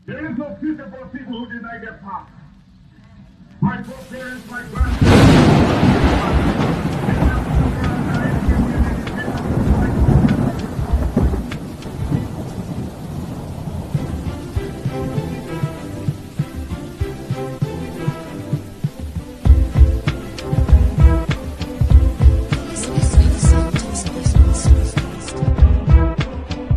There is no future for people who deny their past. My foreparents, my grandparents.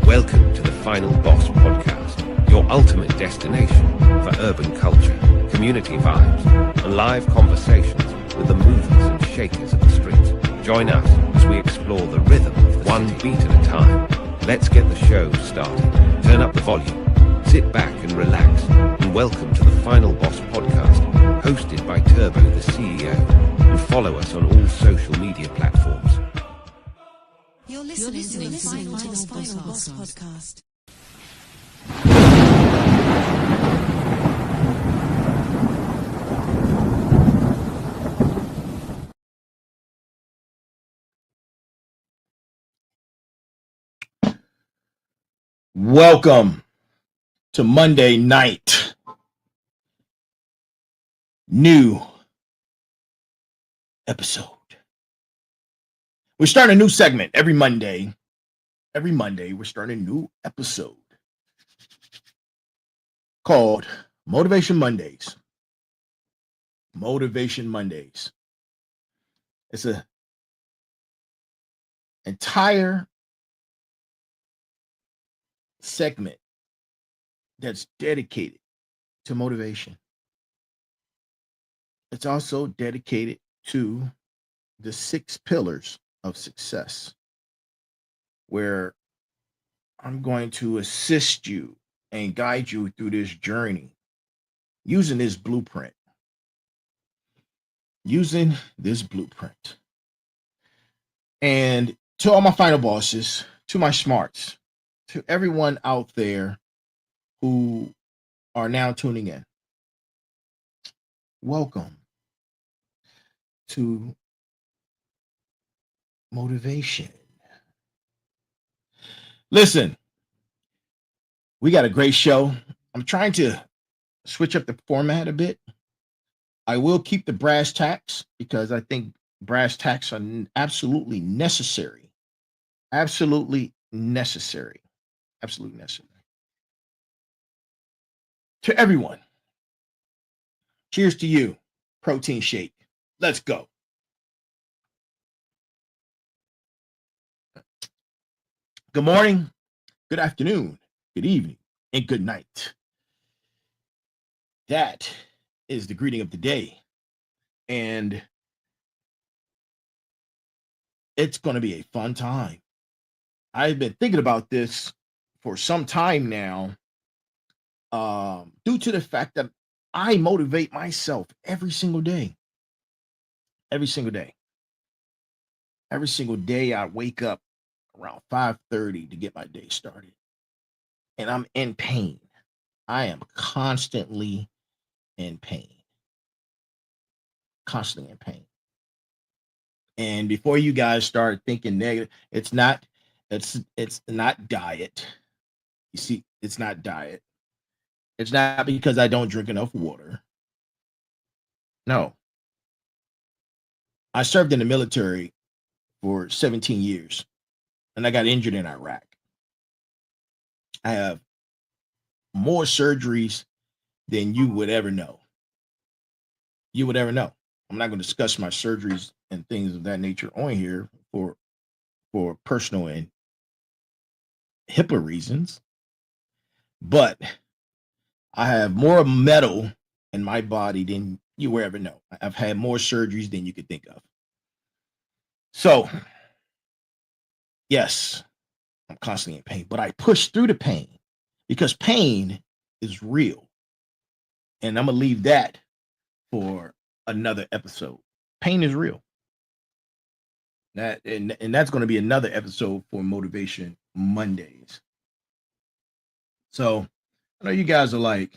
Welcome to the Final Boss Podcast, your ultimate destination for urban culture, community vibes, and live conversations with the movers and shakers of the streets. Join us as we explore the rhythm of the one beat at a time. Let's get the show started. Turn up the volume, sit back and relax, and welcome to the Final Boss Podcast, hosted by Turbo, the CEO, and follow us on all social media platforms. You're listening to the Final Boss Podcast. Welcome to Monday night. New episode. We're starting a new segment every Monday. Every Monday, we're starting a new episode called Motivation Mondays. Motivation Mondays. It's an entire segment that's dedicated to motivation. It's also dedicated to the 6 pillars of success, where I'm going to assist you and guide you through this journey using this blueprint. And to all my final bosses, to my smarts, to everyone out there who are now tuning in, welcome to motivation. Listen, we got a great show. I'm trying to switch up the format a bit. I will keep the brass tacks because I think brass tacks are absolutely necessary. Absolutely necessary. Absolutely necessary. To everyone, cheers to you. Protein shake. Let's go. Good morning, good afternoon, good evening, and good night. That is the greeting of the day. And it's going to be a fun time. I've been thinking about this for some time now, due to the fact that I motivate myself every single day. Every single day. Every single day I wake up around 5:30 to get my day started. And I'm in pain. I am constantly in pain. Constantly in pain. And before you guys start thinking negative, it's not diet. You see, it's not diet. It's not because I don't drink enough water. No. I served in the military for 17 years. And I got injured in Iraq. I have more surgeries than you would ever know. You would ever know. I'm not going to discuss my surgeries and things of that nature on here for personal and HIPAA reasons. But I have more metal in my body than you will ever know. I've had more surgeries than you could think of. So, yes, I'm constantly in pain, but I push through the pain because pain is real. And I'm going to leave that for another episode. Pain is real. And that's going to be another episode for Motivation Mondays. So I know you guys are like,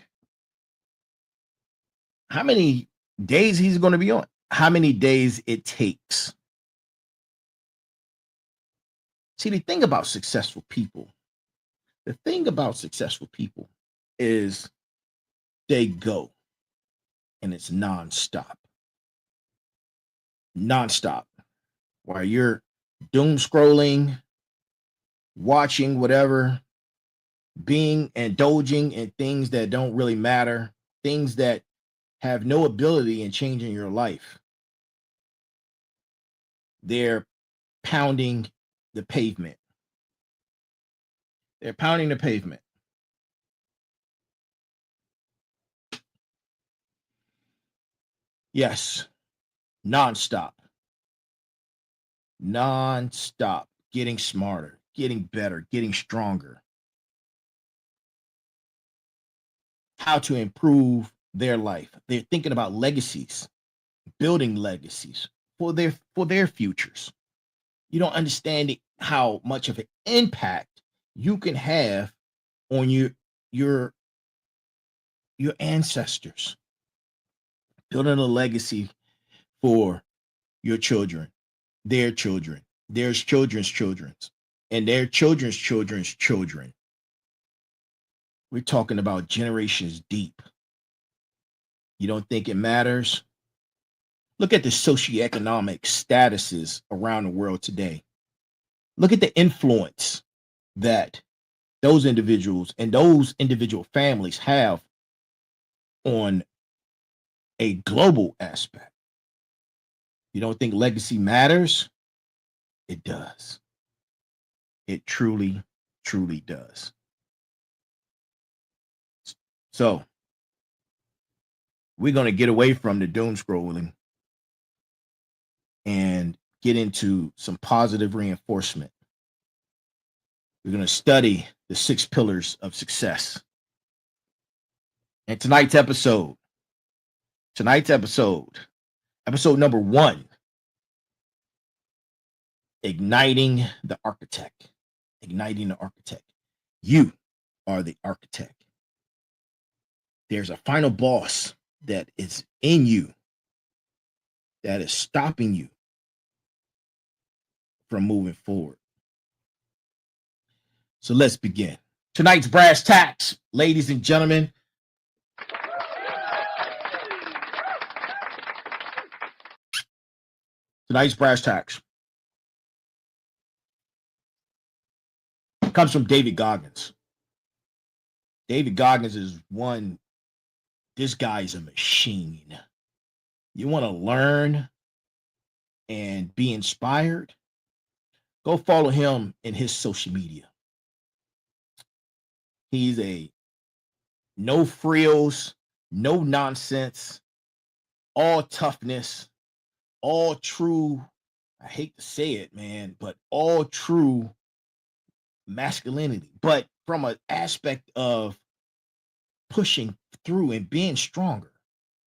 how many days he's going to be on? How many days it takes? See, the thing about successful people is they go. And it's nonstop. Nonstop. While you're doom scrolling, watching whatever, being indulging in things that don't really matter, things that have no ability in changing your life. They're pounding the pavement. They're pounding the pavement. Yes, nonstop. Nonstop. Getting smarter, getting better, getting stronger. How to improve their life. They're thinking about legacies, building legacies for their futures. You don't understand how much of an impact you can have on your ancestors. Building a legacy for your children, their children, their children's children, and their children's children's children. We're talking about generations deep. You don't think it matters? Look at the socioeconomic statuses around the world today. Look at the influence that those individuals and those individual families have on a global aspect. You don't think legacy matters? It does. It truly, truly does. So we're going to get away from the doom scrolling and get into some positive reinforcement. We're going to study the 6 pillars of success. And tonight's episode number 1, igniting the architect. Igniting the architect. You are the architect. There's a final boss that is in you that is stopping you from moving forward. So let's begin. Tonight's brass tacks, ladies and gentlemen. Tonight's brass tacks comes from David Goggins. David Goggins is one. This guy is a machine. You want to learn and be inspired? Go follow him in his social media. He's a no frills, no nonsense, all toughness, all true. I hate to say it, man, but all true masculinity, but from an aspect of pushing through and being stronger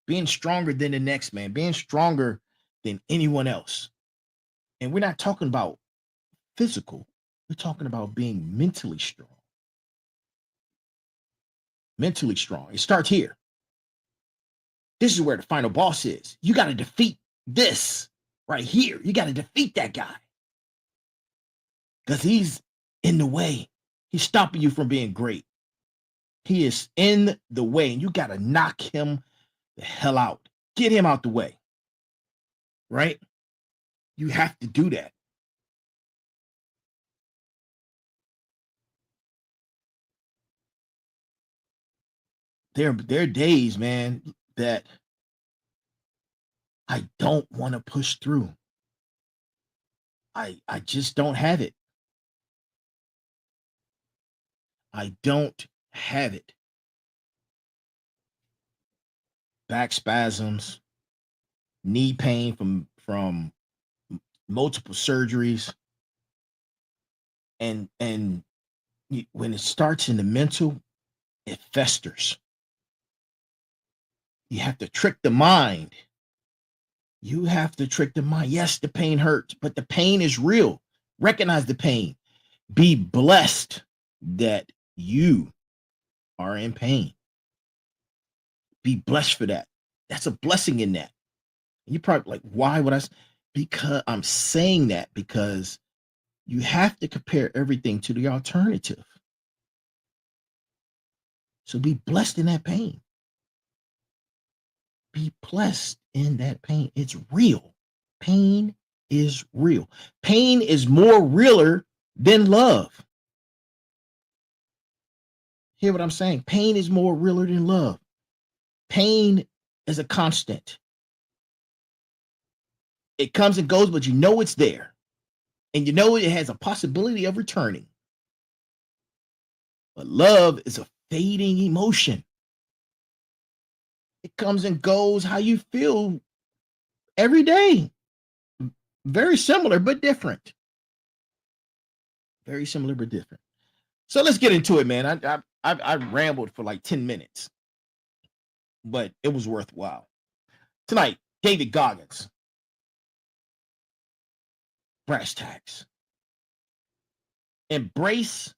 than the next man, being stronger than anyone else. And we're not talking about physical, we're talking about being mentally strong. Mentally strong. It starts here. This is where the final boss is. You got to defeat this right here. You got to defeat that guy because he's in the way. He's stopping you from being great. He is in the way, and you got to knock him the hell out. Get him out the way, right? You have to do that. There are days, man, that I don't want to push through. I just don't have it. I don't have it. Back spasms, knee pain from multiple surgeries, and when it starts in the mental, it festers. You have to trick the mind. You have to trick the mind. Yes, the pain hurts, but the pain is real. Recognize the pain. Be blessed that you are in pain. Be blessed for that. That's a blessing in that. And you're probably like, why would I? Because I'm saying that because you have to compare everything to the alternative. So be blessed in that pain. be blessed in that pain. It's real. Pain is real. Pain is more realer than love. Hear what I'm saying? Pain is more realer than love. Pain is a constant. It comes and goes, but you know it's there. And you know it has a possibility of returning. But love is a fading emotion. It comes and goes how you feel every day. Very similar, but different. Very similar, but different. So let's get into it, man. I rambled for like 10 minutes, but it was worthwhile. Tonight, David Goggins. Brass tacks. Embrace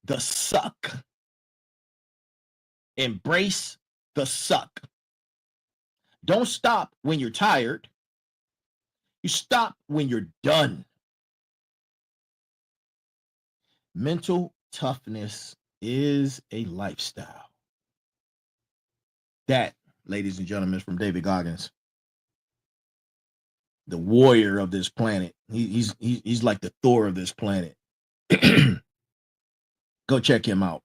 the suck. Embrace the suck. Don't stop when you're tired. You stop when you're done. Mental toughness is a lifestyle. That, ladies and gentlemen, is from David Goggins, the warrior of this planet. He's like the Thor of this planet. Go check him out.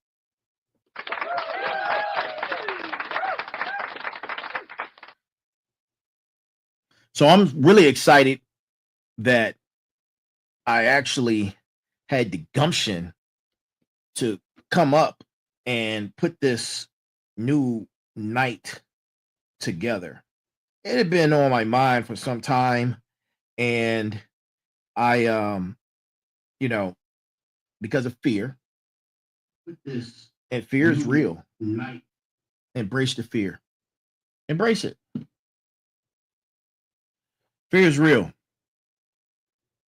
So I'm really excited that I actually had the gumption to come up and put this new night together. It had been on my mind for some time, and I because of fear, and fear is real. Embrace the fear. Embrace it. Fear is real.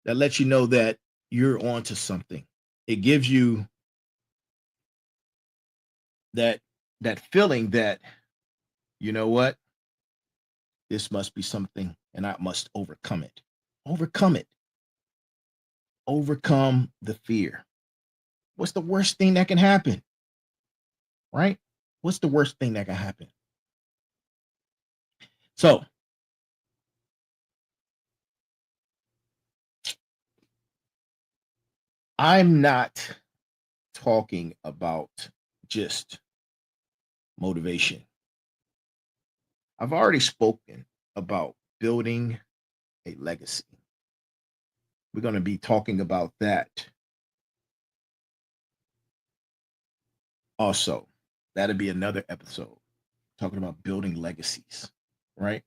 That lets you know that you're onto something. It gives you that feeling that, you know what? This must be something, and I must overcome it. Overcome it. Overcome the fear. What's the worst thing that can happen? Right? What's the worst thing that can happen? So, I'm not talking about just motivation. I've already spoken about building a legacy. We're going to be talking about that also. That'll be another episode talking about building legacies, right?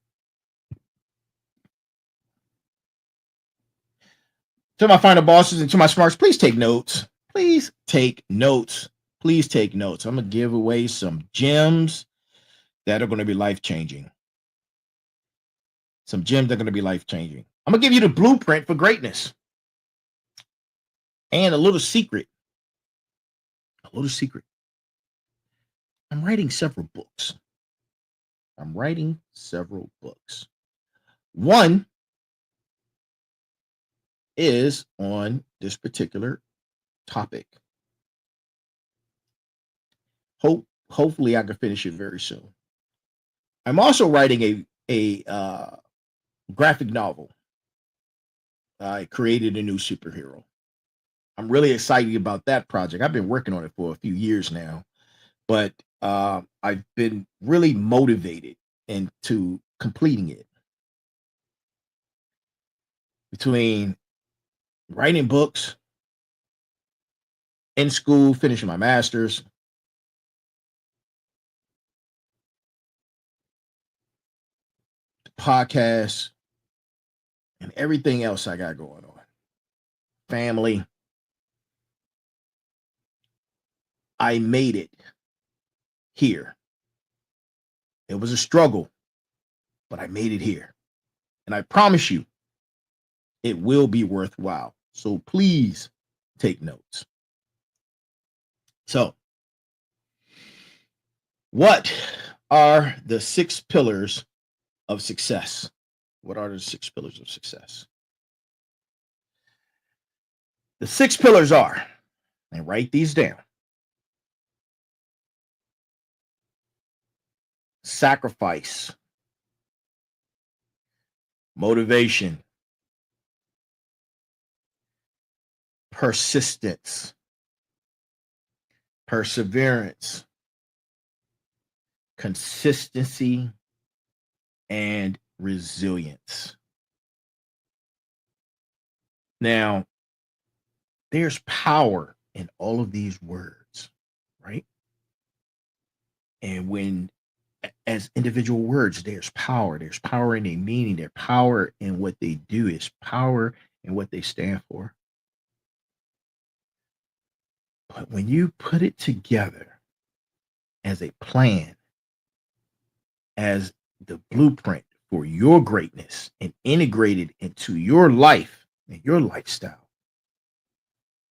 To my final bosses and to my smarts, please take notes. Please take notes. Please take notes. I'm going to give away some gems that are going to be life-changing. Some gems that are going to be life-changing. I'm going to give you the blueprint for greatness. And a little secret. A little secret. I'm writing several books. One is on this particular topic. Hopefully I can finish it very soon. I'm also writing a graphic novel. I created a new superhero. I'm really excited about that project. I've been working on it for a few years now, but I've been really motivated into completing it. Between writing books, in school, finishing my master's, podcast, and everything else I got going on. Family. I made it here. It was a struggle, but I made it here. And I promise you, it will be worthwhile. So please take notes. So, what are the 6 pillars of success? What are the 6 pillars of success? The 6 pillars are, and write these down. sacrifice, motivation, persistence, perseverance, consistency, and resilience. Now, there's power in all of these words, right? And when, as individual words, there's power. There's power in their meaning. There's power in what they do. There's power in what they stand for. But when you put it together as a plan, as the blueprint for your greatness and integrated into your life and your lifestyle,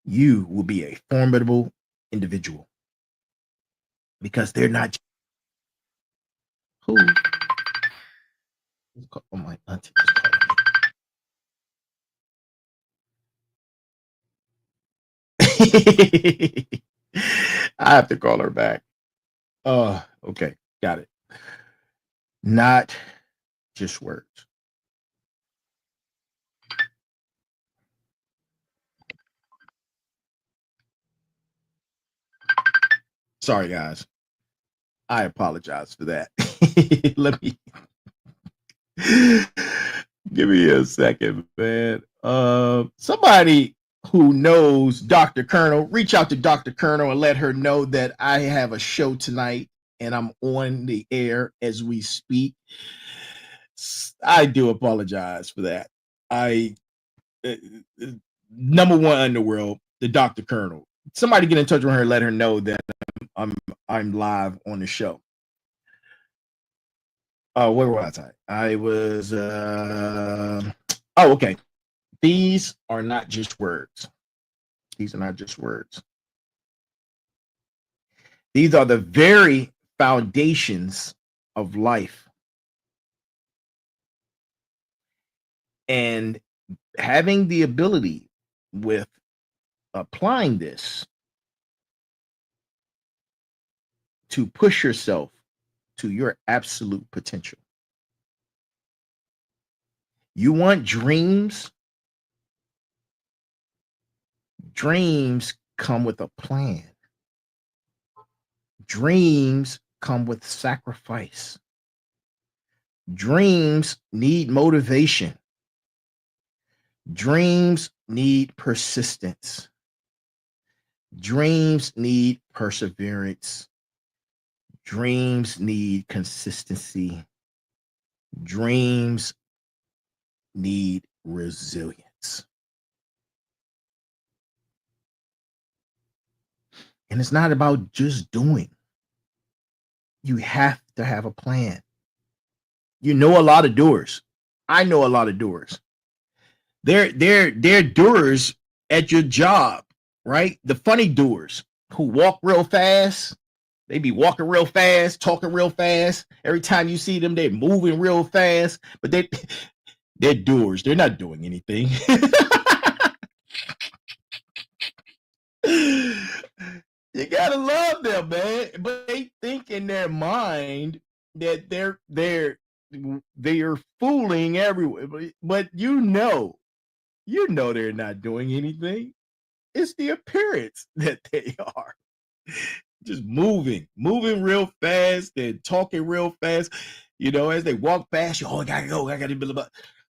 you will be a formidable individual, because they're not who. Oh, my auntie is calling me. I have to call her back. Okay, got it. Not just words. Sorry, guys. I apologize for that. Let me give me a second, man. Somebody who knows Dr. Colonel, reach out to Dr. Colonel and let her know that I have a show tonight and I'm on the air as we speak. I do apologize for that. Number one underworld, the Dr. Colonel. Somebody get in touch with her and let her know that I'm live on the show. Where was I? I was okay. These are not just words. These are not just words. These are the very foundations of life. And having the ability with applying this to push yourself to your absolute potential. You want dreams? Dreams come with a plan. Dreams come with sacrifice. Dreams need motivation. Dreams need persistence. Dreams need perseverance. Dreams need consistency. Dreams need resilience. And it's not about just doing. You have to have a plan. You know a lot of doers. I know a lot of doers. They're doers at your job, right? The funny doers who walk real fast. They be walking real fast, talking real fast. Every time you see them, they're moving real fast, but they're doers. They're not doing anything. You gotta love them, man. But they think in their mind that they're fooling everyone. But you know they're not doing anything. It's the appearance that they are. Just moving real fast and talking real fast. You know, as they walk past you, I gotta go. I gotta be.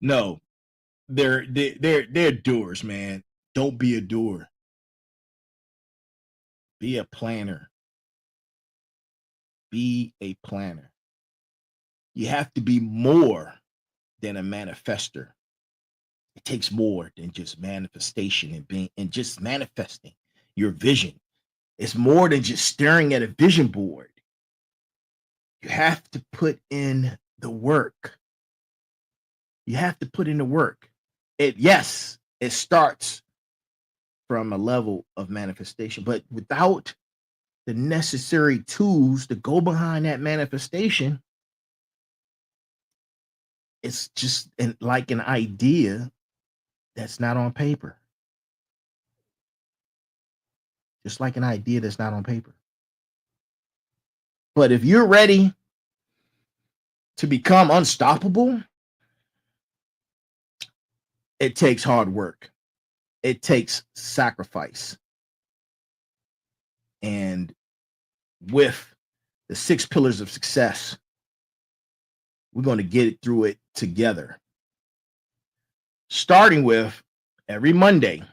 No, they're doers, man. Don't be a doer. Be a planner. Be a planner. You have to be more than a manifester. It takes more than just manifestation and just manifesting your vision. It's more than just staring at a vision board. You have to put in the work. You have to put in the work. It starts from a level of manifestation, but without the necessary tools to go behind that manifestation, it's just like an idea that's not on paper. Just like an idea that's not on paper. But if you're ready to become unstoppable, it takes hard work. It takes sacrifice. And with the 6 pillars of success, we're going to get it through it together. Starting with every Monday,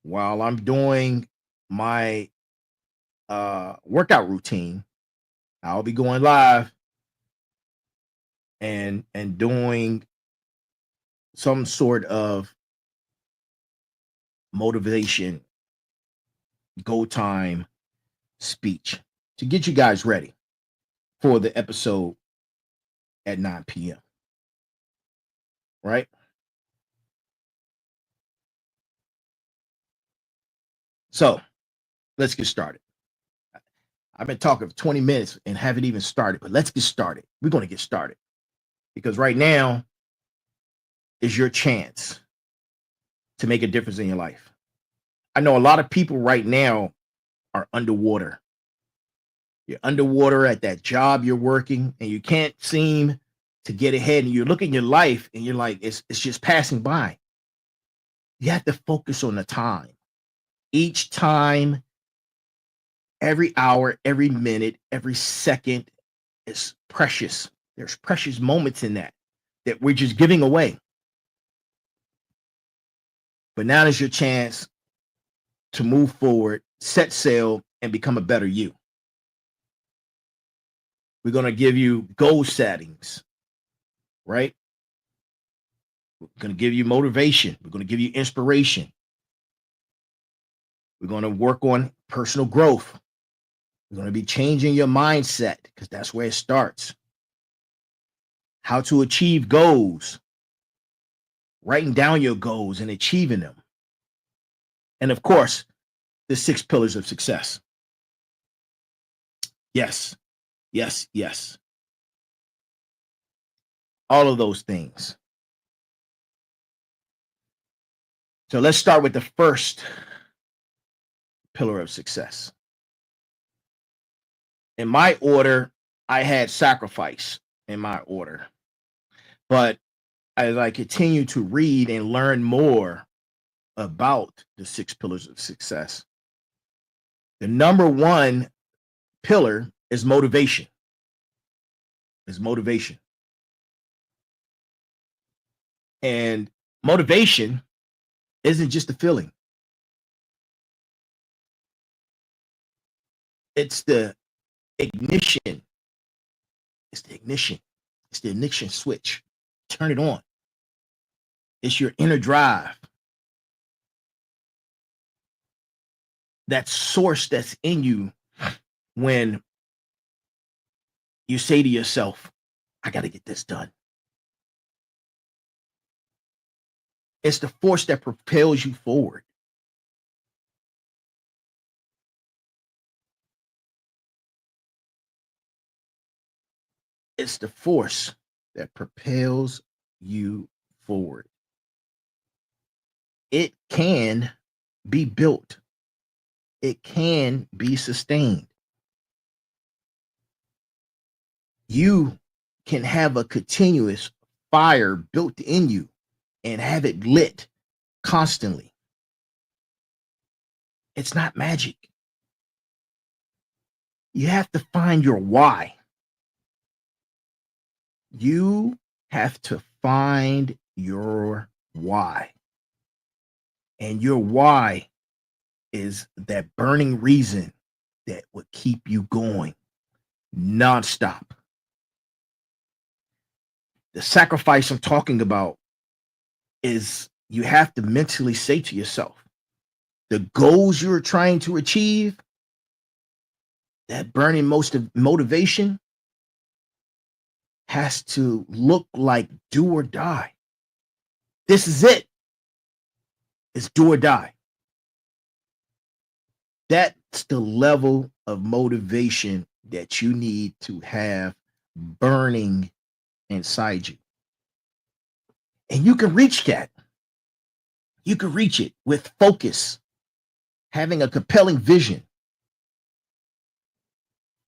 while I'm doing my workout routine, I'll be going live and doing some sort of motivation, go time speech to get you guys ready for the episode at 9 p.m. Right? So let's get started. I've been talking for 20 minutes and haven't even started, but let's get started. We're going to get started because right now is your chance to make a difference in your life. I know a lot of people right now are underwater. You're underwater at that job you're working and you can't seem to get ahead, and you're looking at your life and you're like, it's just passing by. You have to focus on the time. Each time, every hour, every minute, every second is precious. There's precious moments in that we're just giving away. But now is your chance to move forward, set sail, and become a better you. We're going to give you goal settings, right? We're going to give you motivation. We're going to give you inspiration. We're going to work on personal growth. We're going to be changing your mindset because that's where it starts. How to achieve goals. Writing down your goals and achieving them. And of course, the 6 pillars of success. Yes, yes, yes. All of those things. So let's start with the first pillar of success. In my order, I had sacrifice in my order. But as I continue to read and learn more about the 6 pillars of success, the number 1 pillar is motivation. And motivation isn't just a feeling. It's the ignition. It's the ignition switch. Turn it on. It's your inner drive. That source that's in you when you say to yourself, I got to get this done. It's the force that propels you forward. It's the force that propels you forward. It can be built. It can be sustained. You can have a continuous fire built in you and have it lit constantly. It's not magic. You have to find your why. You have to find your why. And your why is that burning reason that would keep you going nonstop. The sacrifice I'm talking about is you have to mentally say to yourself, the goals you're trying to achieve, that burning motivation has to look like do or die. This is it. It's do or die. That's the level of motivation that you need to have burning inside you. And you can reach that. You can reach it with focus, having a compelling vision.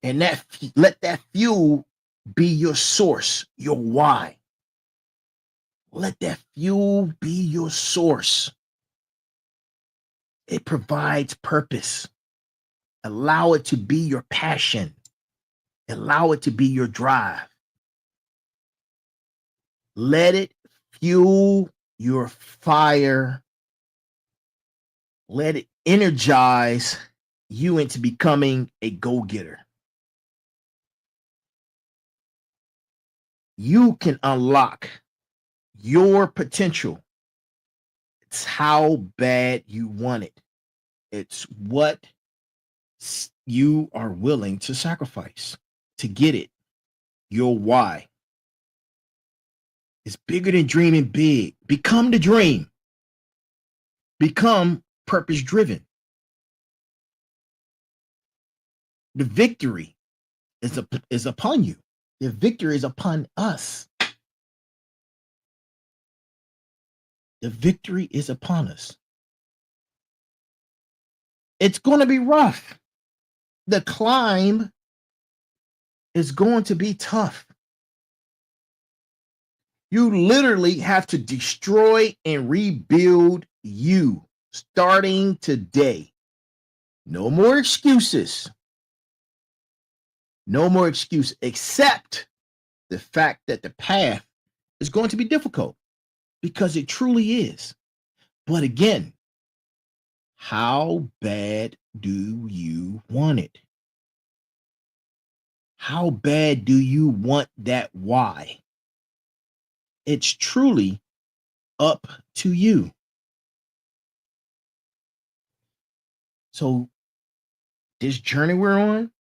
And let that fuel be your source, your why. Let that fuel be your source. It provides purpose. Allow it to be your passion. Allow it to be your drive. Let it fuel your fire. Let it energize you into becoming a go-getter. You can unlock your potential. It's how bad you want it. It's what you are willing to sacrifice to get it. Your why. It's bigger than dreaming big. Become the dream. Become purpose driven. The victory is upon you. The victory is upon us. The victory is upon us. It's going to be rough. The climb is going to be tough. You literally have to destroy and rebuild you starting today. No more excuses. No more excuse except the fact that the path is going to be difficult, because it truly is. But again, how bad do you want it? How bad do you want that why? It's truly up to you. So this journey we're on,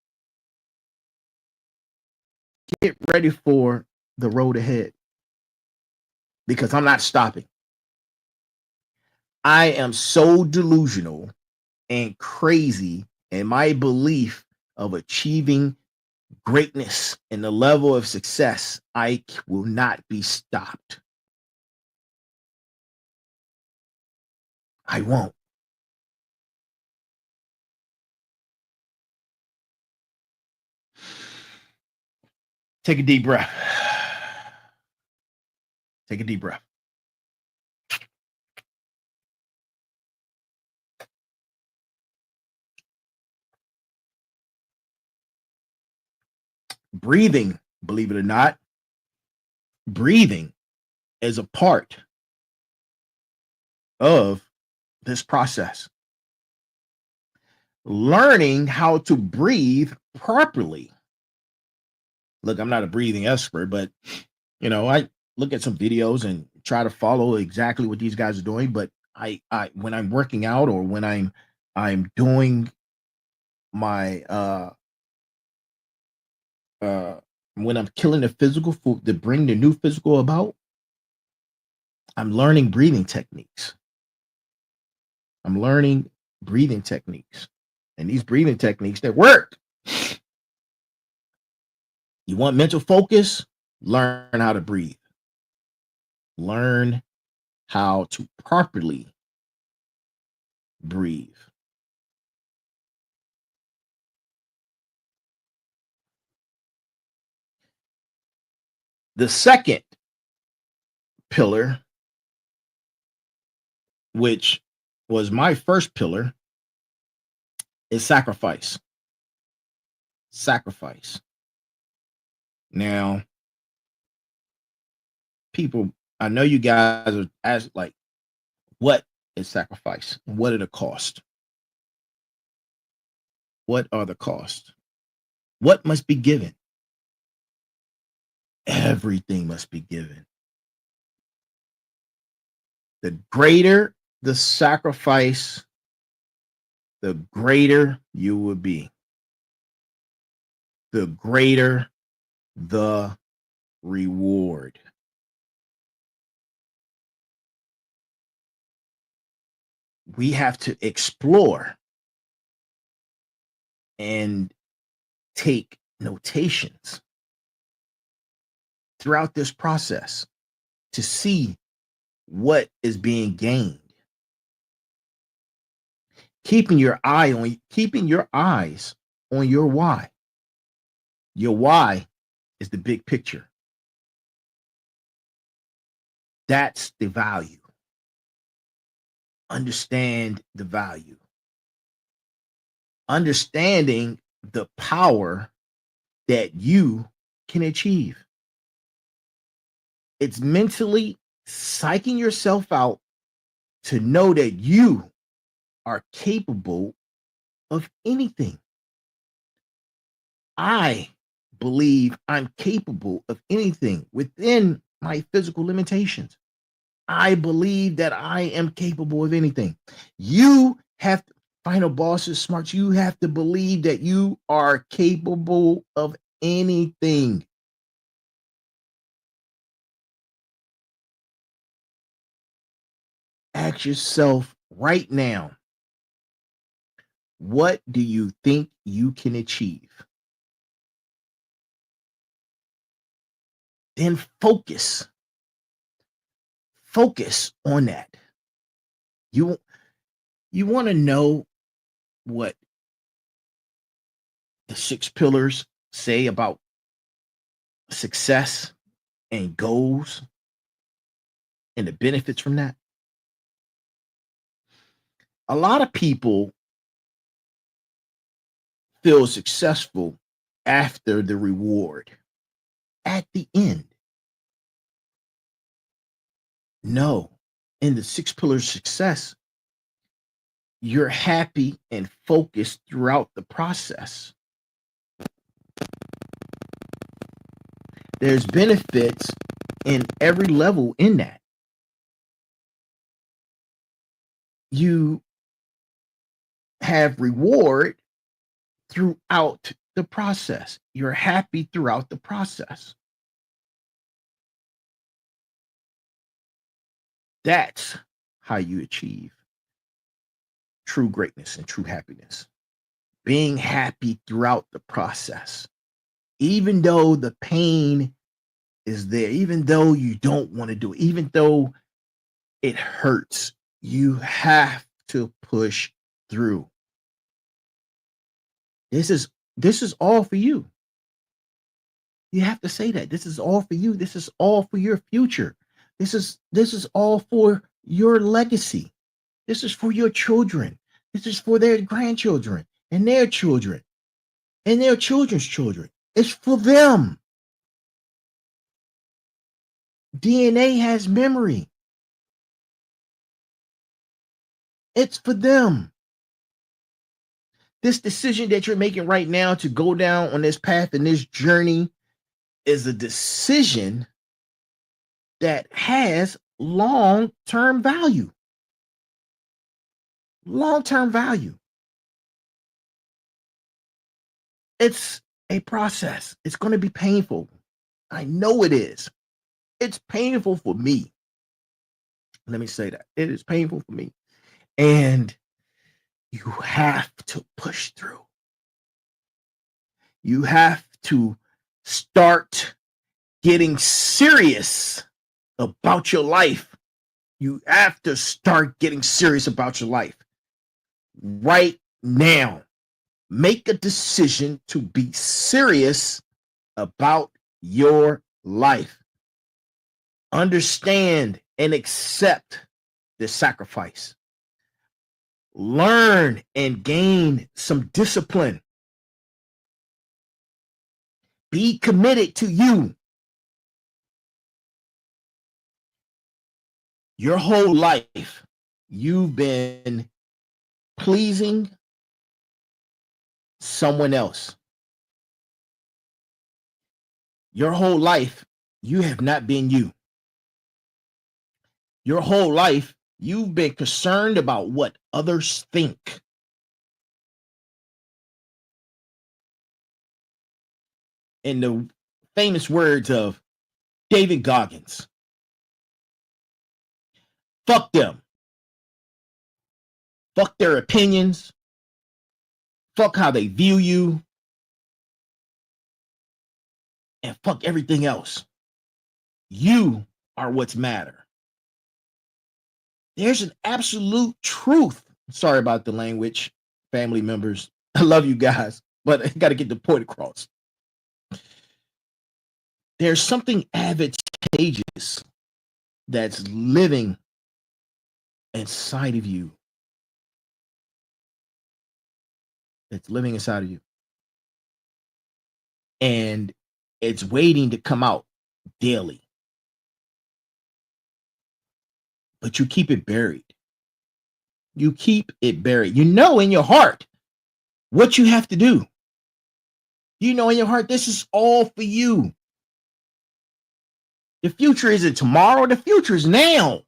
get ready for the road ahead, because I'm not stopping. I am so delusional and crazy in my belief of achieving greatness and the level of success. I will not be stopped. I won't. Take a deep breath. Take a deep breath. Breathing, believe it or not, breathing is a part of this process. Learning how to breathe properly. Look, I'm not a breathing expert, but I look at some videos and try to follow exactly what these guys are doing. But I when I'm working out, or when I'm doing my when I'm killing the physical to bring the new physical about, I'm learning breathing techniques. I'm learning breathing techniques, and these breathing techniques that work. You want mental focus? Learn how to breathe. Learn how to properly breathe. The second pillar, which was my first pillar, is sacrifice. Sacrifice. Now, people, I know you guys are asking, like, what is sacrifice? What are the costs? What are the costs? What must be given? Everything must be given. The greater the sacrifice, the greater you will be. The greater the reward. We have to explore and take notations throughout this process to see what is being gained. Keeping your eyes on your why. Your why is the big picture. That's the value. Understand the value. Understanding the power that you can achieve. It's mentally psyching yourself out to know that you are capable of anything. I believe I'm capable of anything within my physical limitations. I believe that I am capable of anything. You have to, final bosses, smarts, you have to believe that you are capable of anything. Ask yourself right now, what do you think you can achieve? Then focus on that. You want to know what the 6 pillars say about success and goals and the benefits from that? A lot of people feel successful after the reward, at the end. No, in the 6 pillars of success, you're happy and focused throughout the process. There's benefits in every level in that. You have reward throughout the process. You're happy throughout the process. That's how you achieve true greatness and true happiness. Being happy throughout the process. Even though the pain is there, even though you don't want to do it, even though it hurts, you have to push through. This is all for you. You have to say that. This is all for you. This is all for your future. This is all for your legacy. This is for your children. This is for their grandchildren and their children and their children's children. It's for them. DNA has memory. It's for them. This decision that you're making right now to go down on this path and this journey is a decision that has long-term value. Long-term value. It's a process. It's going to be painful. I know it is. It's painful for me. Let me say that. It is painful for me. And you have to push through. You have to start getting serious about your life. You have to start getting serious about your life right now. Make a decision to be serious about your life. Understand and accept the sacrifice. Learn and gain some discipline. Be committed to you. Your whole life, you've been pleasing someone else. Your whole life, you have not been you. Your whole life, you've been concerned about what others think. In the famous words of David Goggins, fuck them. Fuck their opinions. Fuck how they view you. And fuck everything else. You are what's matter. There's an absolute truth. Sorry about the language, family members. I love you guys, but I got to get the point across. There's something advantageous that's living inside of you. It's living inside of you. And it's waiting to come out daily. But you keep it buried. You keep it buried. You know in your heart what you have to do. You know in your heart, this is all for you. The future isn't tomorrow. The future is now.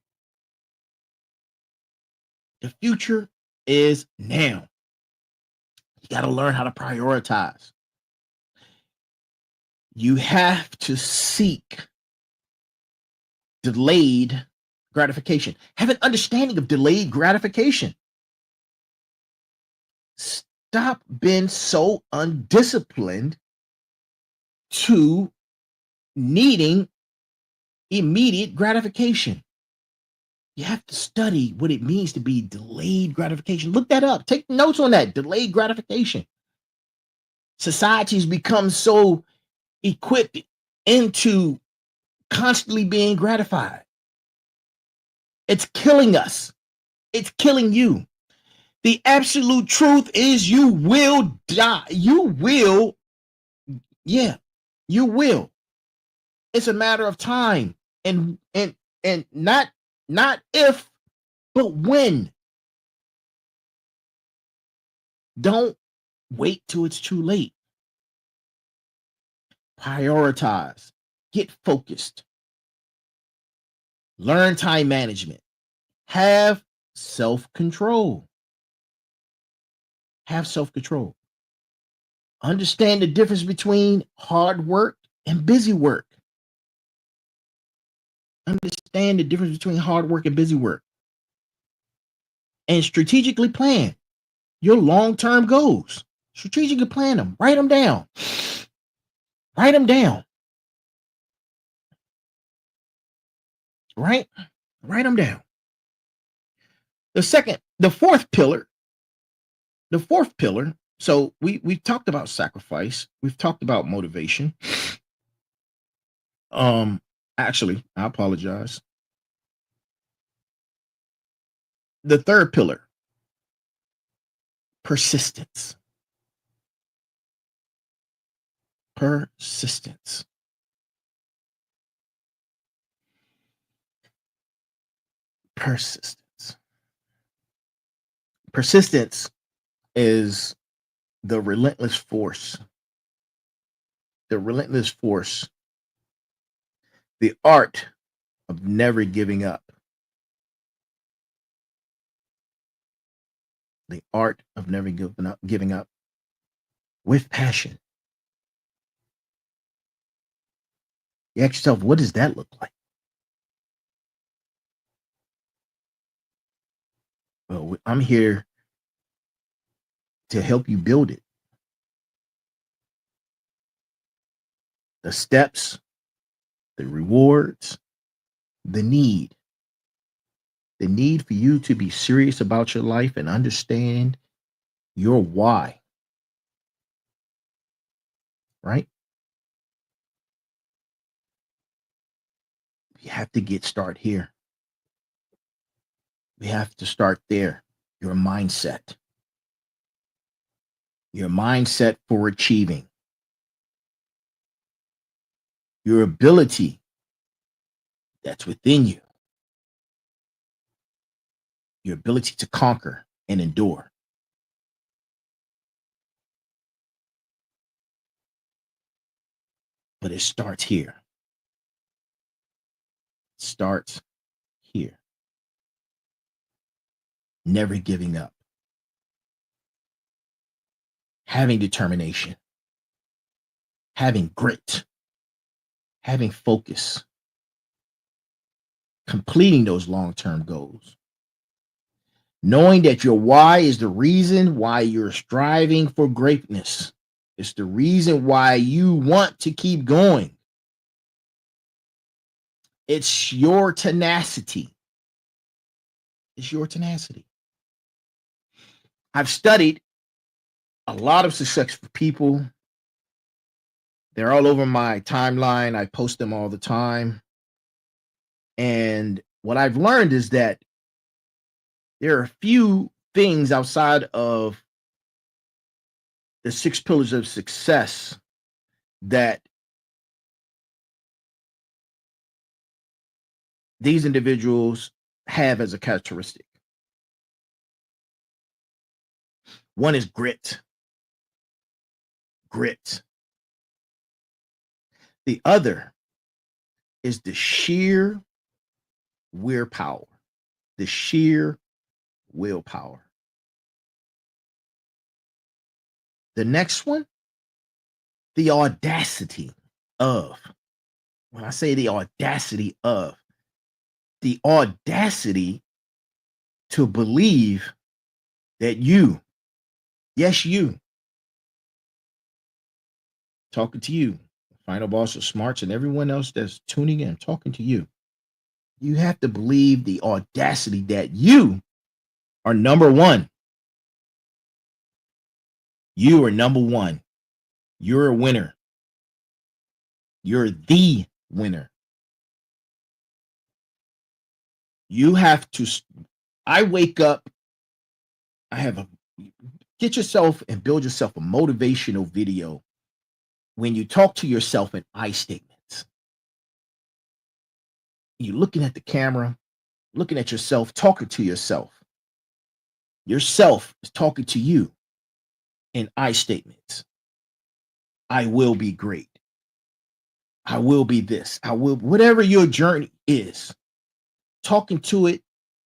The future is now. You got to learn how to prioritize. You have to seek delayed gratification. Have an understanding of delayed gratification. Stop being so undisciplined to needing immediate gratification. You have to study what it means to be delayed gratification. Look that up. Take notes on that. Delayed gratification. Society's become so equipped into constantly being gratified. It's killing us. It's killing you. The absolute truth is you will die. You will. Yeah, you will. It's a matter of time. And not if, but when. Don't wait till it's too late. Prioritize. Get focused. Learn time management. Have self-control. Have self-control. Understand the difference between hard work and busy work. Understand the difference between hard work and busy work. And strategically plan your long-term goals. Strategically plan them. Write them down. Write them down. Right? Write them down. The fourth pillar. So we've talked about sacrifice. We've talked about motivation. Actually, I apologize. The third pillar, persistence. Persistence. Persistence. Persistence is the relentless force. The relentless force. The art of never giving up. The art of never giving up with passion. You ask yourself, what does that look like? Well, I'm here to help you build it. The steps, the rewards, the need. The need for you to be serious about your life and understand your why. Right? You have to get started here. We have to start there. Your mindset. Your mindset for achieving. Your ability that's within you. Your ability to conquer and endure. But it starts here. It starts here. Never giving up. Having determination. Having grit. Having focus. Completing those long-term goals. Knowing that your why is the reason why you're striving for greatness. It's the reason why you want to keep going. It's your tenacity. It's your tenacity. I've studied a lot of successful people They're all over my timeline. I post them all the time. And what I've learned is that there are a few things outside of the 6 pillars of success that these individuals have as a characteristic. One is grit. Grit. The other is the sheer willpower. The sheer willpower. The next one, the audacity of. When I say the audacity of, the audacity to believe that you, yes, you, talking to you, Final Boss of Smarts, and everyone else that's tuning in, talking to you. You have to believe the audacity that you are number one. You are number one. You're a winner. You're the winner. You have to. I wake up. Get yourself and build yourself a motivational video when you talk to yourself in I statements. You're looking at the camera, looking at yourself, talking to yourself. Yourself is talking to you in I statements. I will be great. I will be this. I will, whatever your journey is, talking to it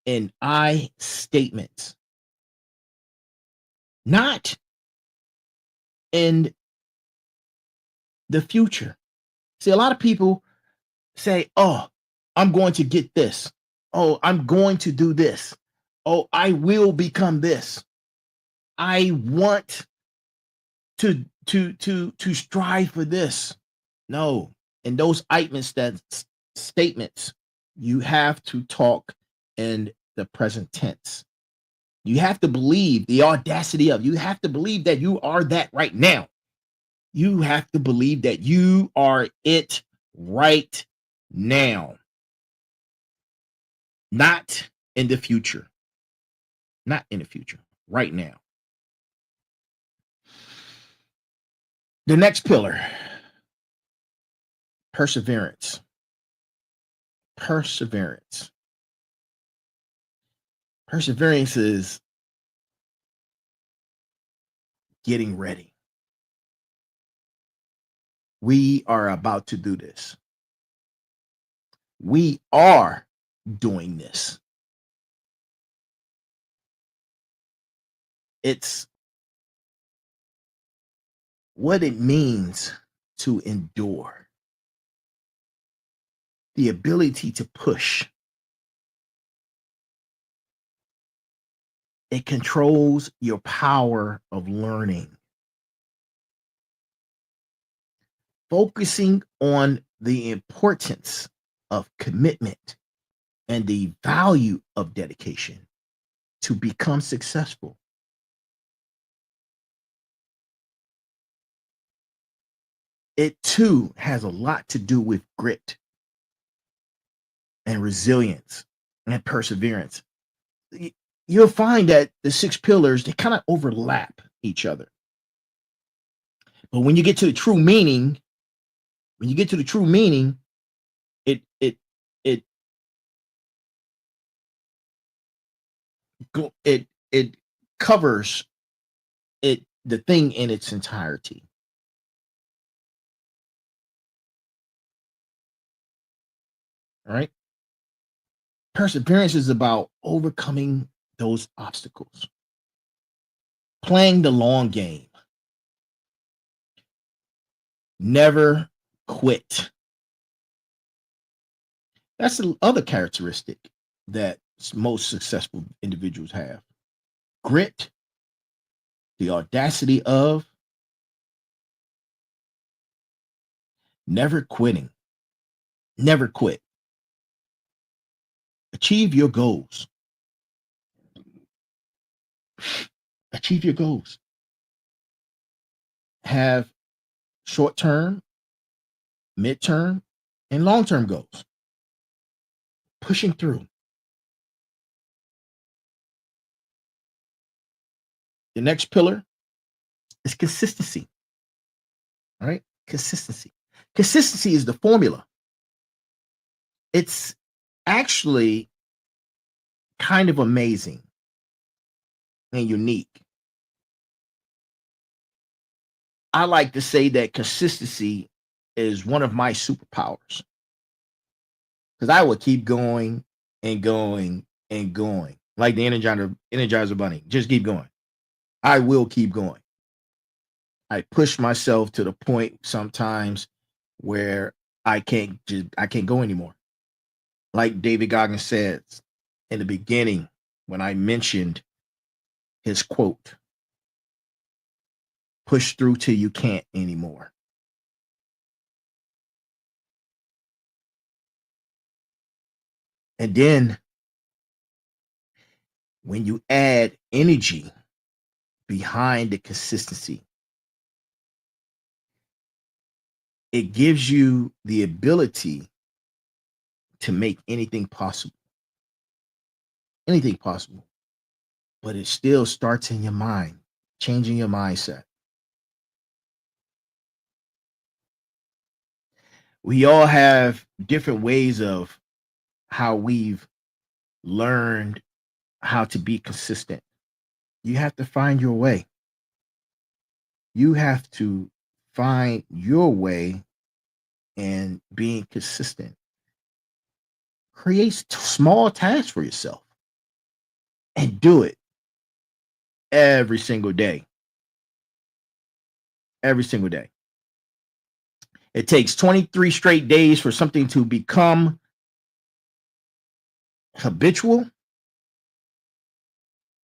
in I statements. Not in the future. See, a lot of people say, oh, I'm going to get this. Oh, I'm going to do this. Oh, I will become this. I want to strive for this. No, in those statements, you have to talk in the present tense. You have to believe the audacity of. You have to believe that you are that right now. You have to believe that you are it right now. Not in the future. Not in the future. Right now. The next pillar. Perseverance. Perseverance. Perseverance is getting ready. We are about to do this. We are doing this. It's what it means to endure. The ability to push. It controls your power of learning. Focusing on the importance of commitment and the value of dedication to become successful. It too has a lot to do with grit and resilience and perseverance. You'll find that the 6 pillars, they kind of overlap each other. But when you get to the true meaning, it covers the thing in its entirety. All right. Perseverance is about overcoming those obstacles, playing the long game, never quit. That's the other characteristic that most successful individuals have. Grit, the audacity of never quitting. Never quit. Achieve your goals. Achieve your goals. Have short-term midterm, and long-term goals. Pushing through. The next pillar is consistency. All right? Consistency. Consistency is the formula. It's actually kind of amazing and unique. I like to say that consistency is one of my superpowers because I will keep going and going and going like the Energizer Bunny. Just keep going. I will keep going. I push myself to the point sometimes where I can't go anymore. Like David Goggins said in the beginning when I mentioned his quote, push through till you can't anymore. And then when you add energy behind the consistency, it gives you the ability to make anything possible. Anything possible. But it still starts in your mind, changing your mindset. We all have different ways of how we've learned how to be consistent. You have to find your way. You have to find your way in being consistent. Create small tasks for yourself and do it every single day. Every single day. It takes 23 straight days for something to become habitual.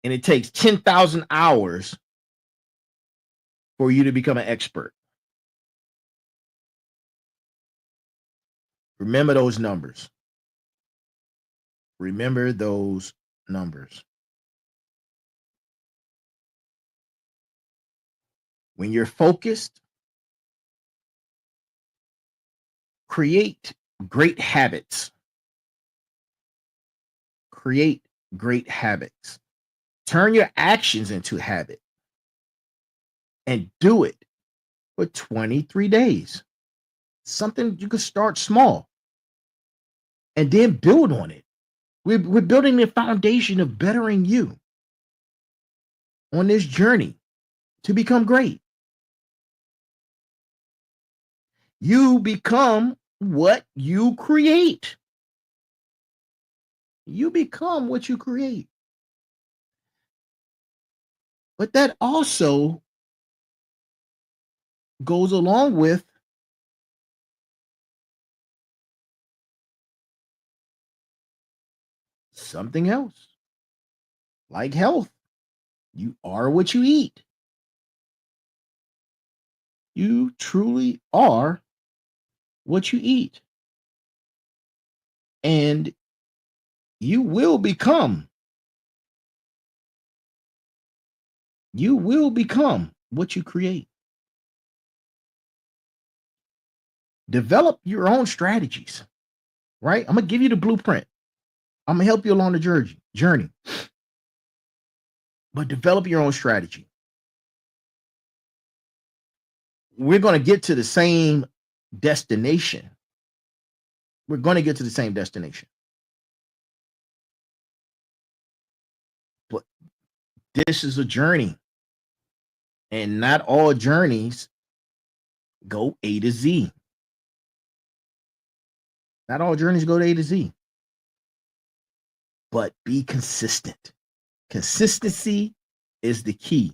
And it takes 10,000 hours for you to become an expert. Remember those numbers. Remember those numbers. When you're focused, create great habits. Create great habits. Turn your actions into habit and do it for 23 days. Something you can start small and then build on it. We're building the foundation of bettering you on this journey to become great. You become what you create. You become what you create. But that also goes along with something else, like health. You are what you eat. You truly are what you eat. And you will become what you create. Develop your own strategies, right? I'm going to give you the blueprint. I'm going to help you along the journey. But develop your own strategy. We're going to get to the same destination. We're going to get to the same destination. But this is a journey. And not all journeys go A to Z. Not all journeys go to A to Z. But be consistent. Consistency is the key.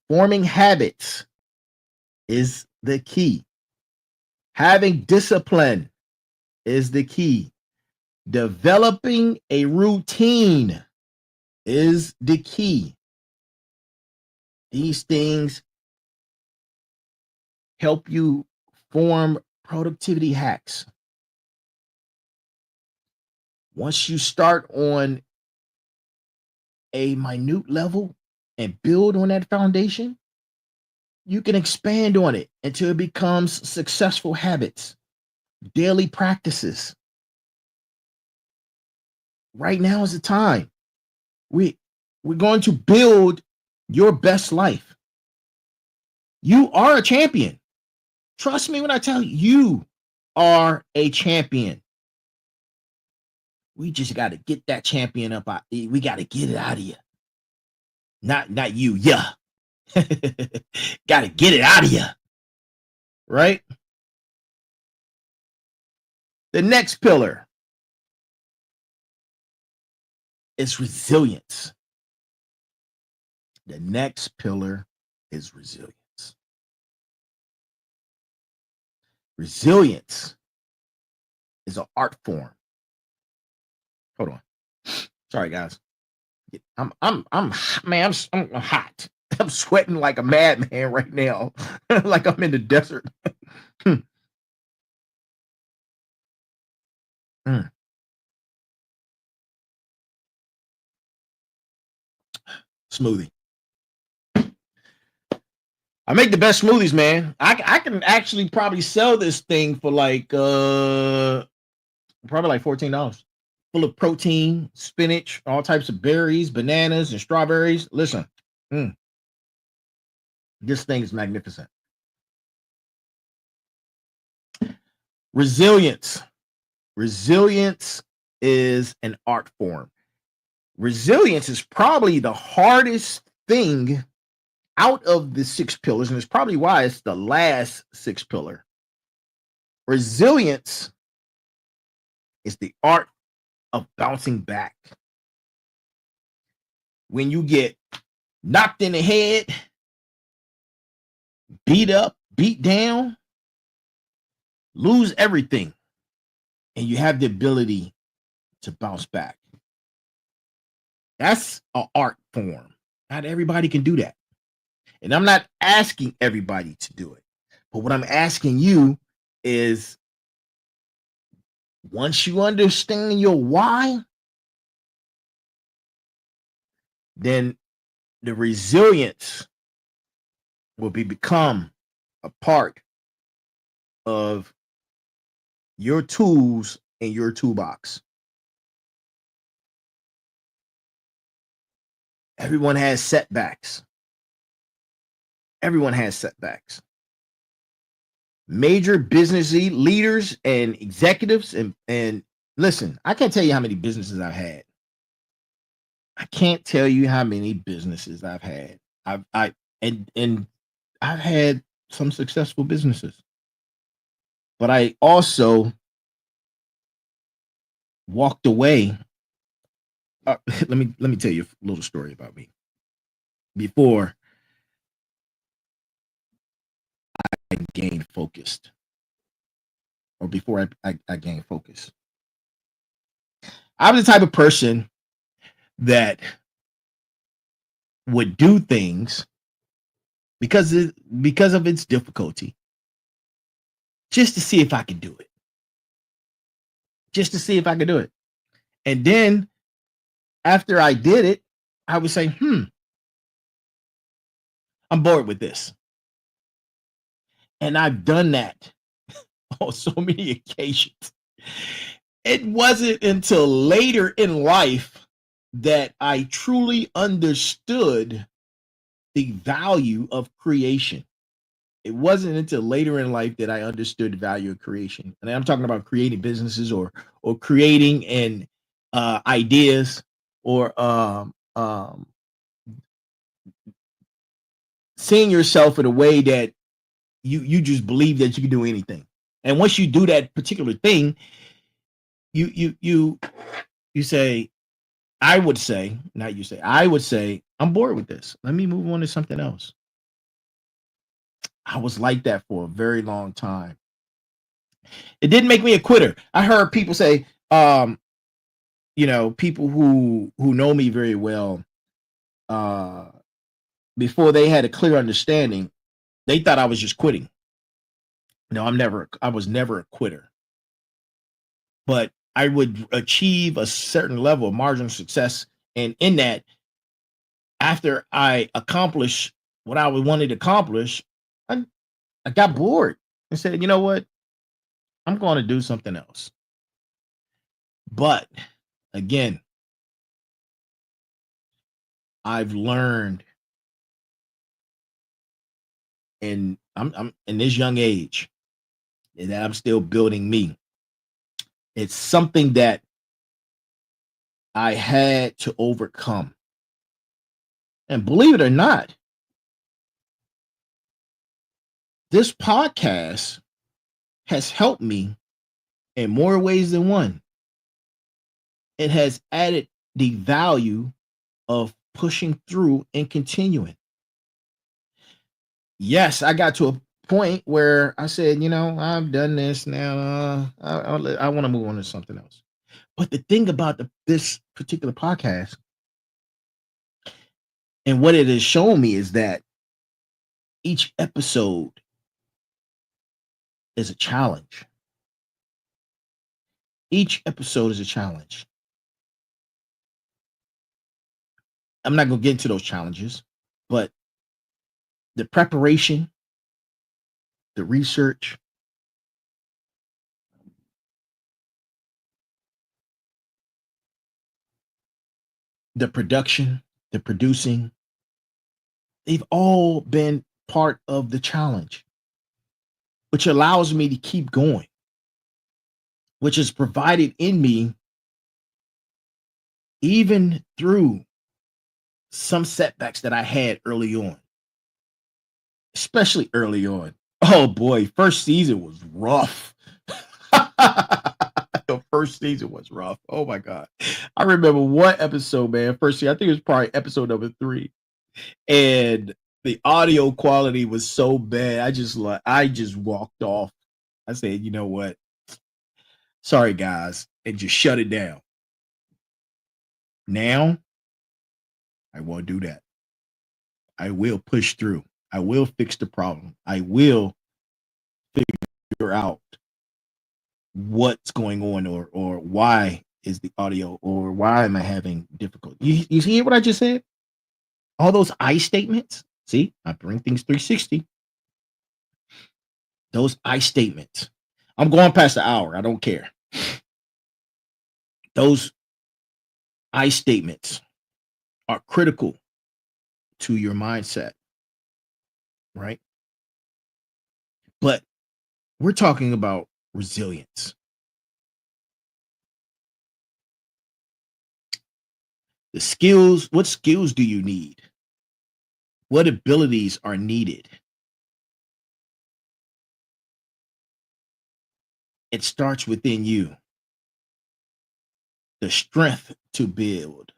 Forming habits is the key. Having discipline is the key. Developing a routine is the key. These things help you form productivity hacks. Once you start on a minute level and build on that foundation, you can expand on it until it becomes successful habits, daily practices. Right now is the time. We're going to build your best life. You are a champion. Trust me when I tell you, you are a champion. We just got to get that champion up. We got to get it out of you. Not you. Yeah. Got to get it out of you. Right? The next pillar is resilience. The next pillar is resilience. Resilience is an art form. Hold on. Sorry, guys. I'm hot. I'm sweating like a madman right now, like I'm in the desert. Smoothie. I make the best smoothies, man. I can actually probably sell this thing for like probably like $14. Full of protein, spinach, all types of berries, bananas, and strawberries. Listen, this thing is magnificent. Resilience. Resilience is an art form. Resilience is probably the hardest thing out of the 6 pillars, and it's probably why it's the last 6 pillar. Resilience is the art of bouncing back. When you get knocked in the head, beat up, beat down, lose everything, and you have the ability to bounce back. That's an art form. Not everybody can do that. And I'm not asking everybody to do it. But what I'm asking you is, once you understand your why, then the resilience will become a part of your tools in your toolbox. Everyone has setbacks. Everyone has setbacks. Major business leaders and executives and listen, I can't tell you how many businesses I've had. I can't tell you how many businesses I've had. I've had some successful businesses. But I also walked away. Let me tell you a little story about me. Before I gained focused, or before I gained focus, I was the type of person that would do things because of its difficulty, just to see if I could do it. Just to see if I could do it. And then after I did it, I would say, I'm bored with this. And I've done that on so many occasions. It wasn't until later in life that I truly understood the value of creation. It wasn't until later in life that I understood the value of creation. And I'm talking about creating businesses or creating and ideas or seeing yourself in a way that you just believe that you can do anything. And once you do that particular thing, you say, I would say, I'm bored with this. Let me move on to something else. I was like that for a very long time. It didn't make me a quitter. I heard people say, people who know me very well, before they had a clear understanding, they thought I was just quitting. No, I was never a quitter. But I would achieve a certain level of marginal success. And in that, after I accomplish what I wanted to accomplish, I got bored and said, you know what? I'm going to do something else. But again, I've learned, and I'm in this young age, that I'm still building me. It's something that I had to overcome. And believe it or not, this podcast has helped me in more ways than one. It has added the value of pushing through and continuing. Yes, I got to a point where I said, you know, I've done this now. I want to move on to something else. But the thing about this particular podcast and what it has shown me is that each episode is a challenge. Each episode is a challenge. I'm not going to get into those challenges, but the preparation, the research, the production, the producing, they've all been part of the challenge, which allows me to keep going, which is provided in me even through some setbacks that I had early on, especially early on. Oh boy, first season was rough. The first season was rough. Oh my God. I remember one episode, man. First season, I think it was probably episode number 3. And the audio quality was so bad. I just walked off. I said, you know what? Sorry, guys, and just shut it down. Now, I won't do that. I will push through. I will fix the problem. I will figure out what's going on or why is the audio or why am I having difficulty. You hear what I just said? All those I statements. See, I bring things 360. Those I statements. I'm going past the hour. I don't care. Those I statements are critical to your mindset, right? But we're talking about resilience. The skills, what skills do you need? What abilities are needed? It starts within you. The strength to build,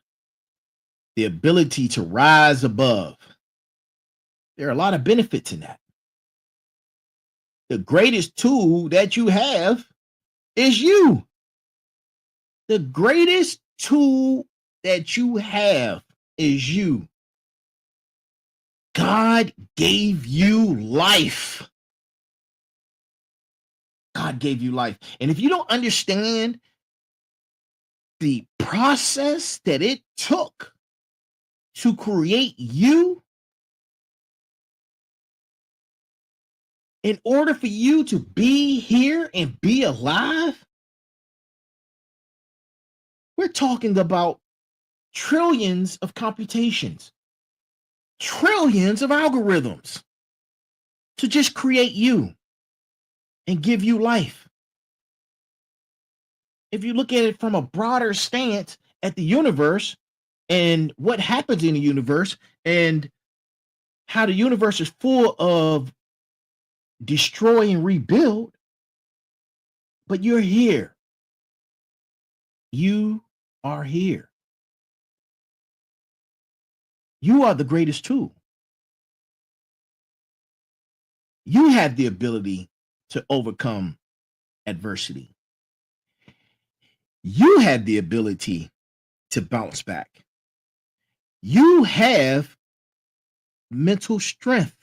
the ability to rise above. There are a lot of benefits in that. The greatest tool that you have is you. The greatest tool that you have is you. God gave you life. God gave you life. And if you don't understand the process that it took to create you, in order for you to be here and be alive, we're talking about trillions of computations, trillions of algorithms to just create you and give you life. If you look at it from a broader stance at the universe and what happens in the universe and how the universe is full of destroy and rebuild, but you're here. You are here. You are the greatest tool. You have the ability to overcome adversity. You have the ability to bounce back. You have mental strength.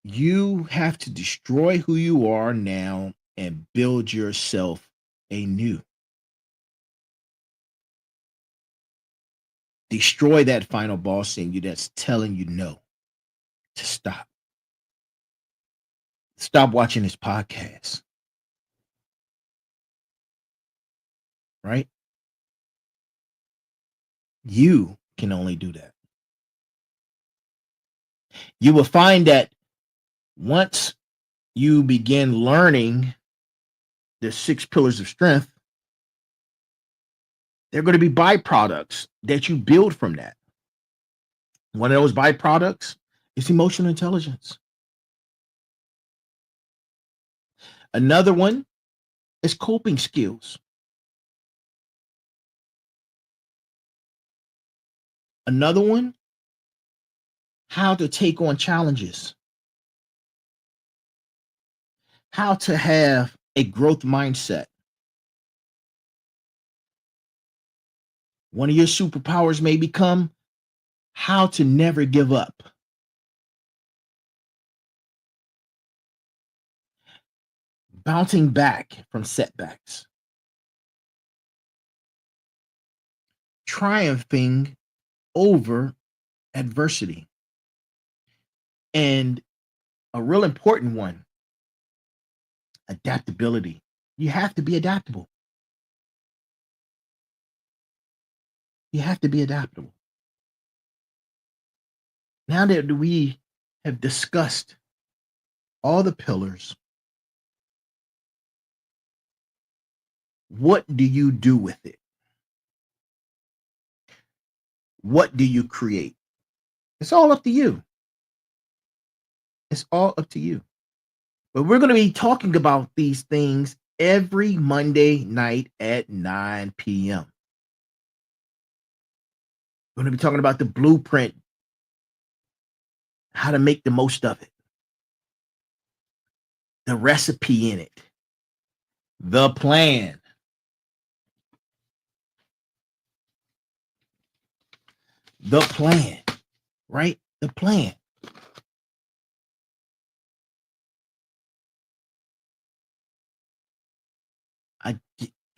You have to destroy who you are now and build yourself anew. Destroy that final boss in you that's telling you no. to stop. Stop watching this podcast. Right? You can only do that. You will find that once you begin learning the 6 pillars of strength, there are going to be byproducts that you build from that. One of those byproducts is emotional intelligence. Another one is coping skills. Another one, how to take on challenges. How to have a growth mindset. One of your superpowers may become how to never give up. Bouncing back from setbacks. Triumphing over adversity. And a real important one, adaptability. You have to be adaptable. You have to be adaptable. Now that we have discussed all the pillars, what do you do with it? What do you create? It's all up to you. It's all up to you. But we're going to be talking about these things every Monday night at 9 p.m. We're going to be talking about the blueprint, how to make the most of it, the recipe in it, the plan. The plan, right? The plan.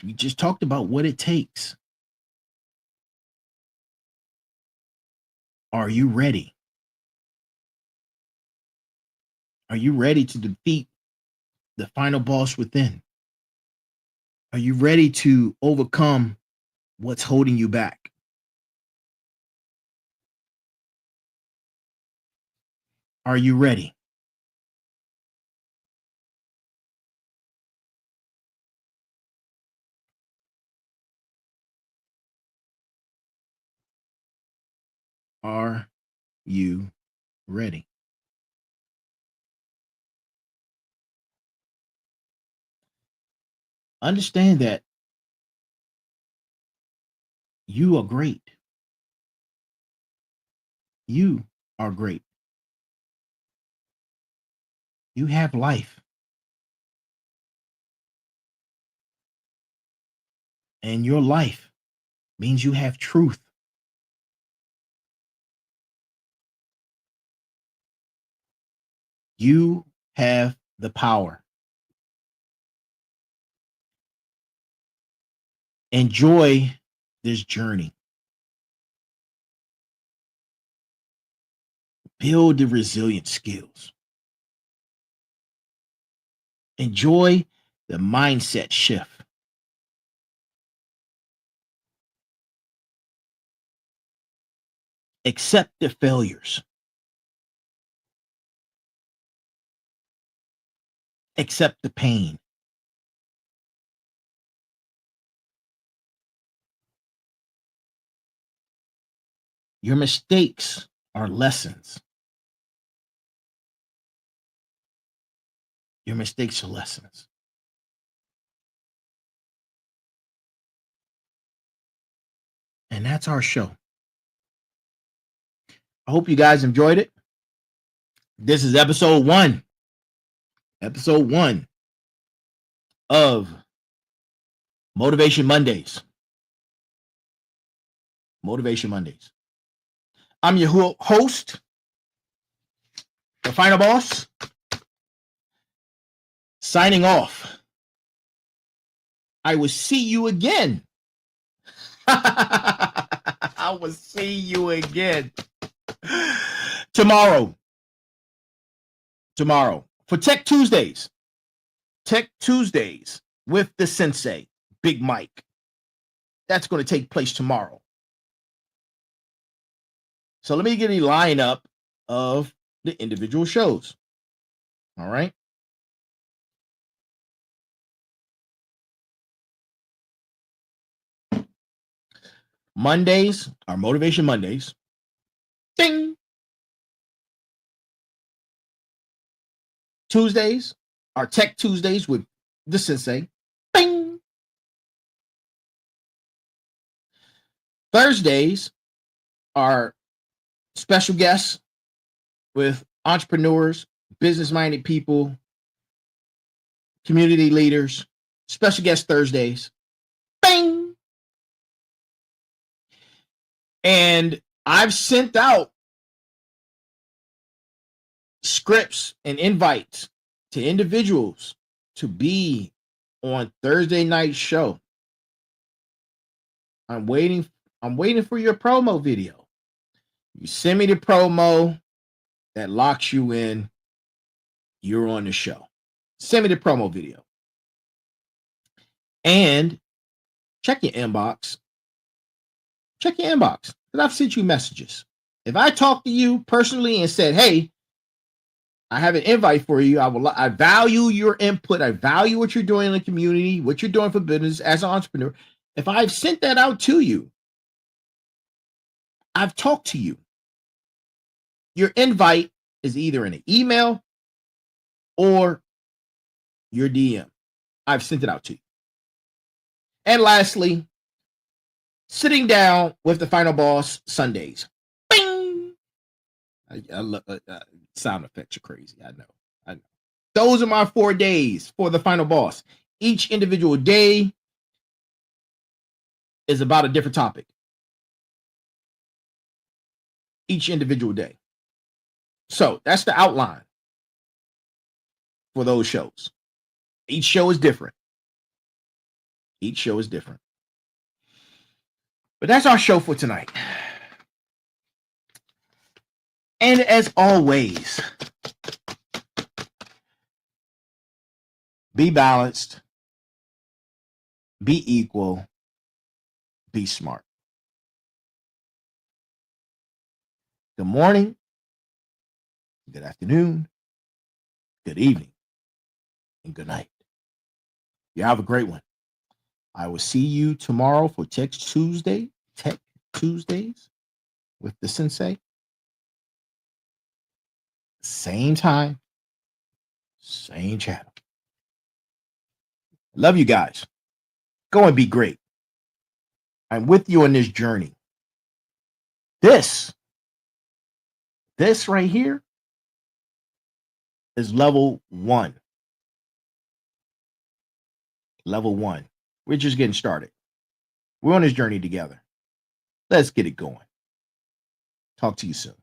We just talked about what it takes. Are you ready? Are you ready to defeat the final boss within? Are you ready to overcome what's holding you back? Are you ready? Are you ready? Understand that you are great. You are great. You have life. And your life means you have truth. You have the power. Enjoy this journey. Build the resilient skills. Enjoy the mindset shift. Accept the failures. Accept the pain. Your mistakes are lessons. Your mistakes are lessons. And that's our show. I hope you guys enjoyed it. This is episode 1. Episode 1 of Motivation Mondays. Motivation Mondays. I'm your host, the Final Boss, signing off. I will see you again. I will see you again tomorrow. tomorrow for Tech Tuesdays. Tech Tuesdays with the Sensei, Big Mike. That's going to take place tomorrow. So let me get a lineup of the individual shows. All right. Mondays are Motivation Mondays. Ding. Tuesdays are Tech Tuesdays with the Sensei. Bing. Thursdays are special guests with entrepreneurs, business-minded people, community leaders. Special guest Thursdays. Bing. And I've sent out scripts and invites to individuals to be on Thursday night show. I'm waiting for your promo video. You send me the promo that locks you in. You're on the show. Send me the promo video. And check your inbox. Check your inbox, because I've sent you messages. If I talk to you personally and said, hey, I have an invite for you, I value your input. I value what you're doing in the community, what you're doing for business as an entrepreneur. If I've sent that out to you, I've talked to you. Your invite is either in an email or your DM. I've sent it out to you. And lastly, sitting down with the Final Boss Sundays. Bing! I love sound effects are crazy. I know. Those are my 4 days for the Final Boss. Each individual day is about a different topic. Each individual day. So that's the outline for those shows. Each show is different. Each show is different. But that's our show for tonight. And as always, be balanced, be equal, be smart. Good morning, good afternoon, good evening, and good night. You have a great one. I will see you tomorrow for Tech Tuesdays with the Sensei. Same time, same channel. Love you guys. Go and be great. I'm with you on this journey. This right here is level 1. Level 1. We're just getting started. We're on this journey together. Let's get it going. Talk to you soon.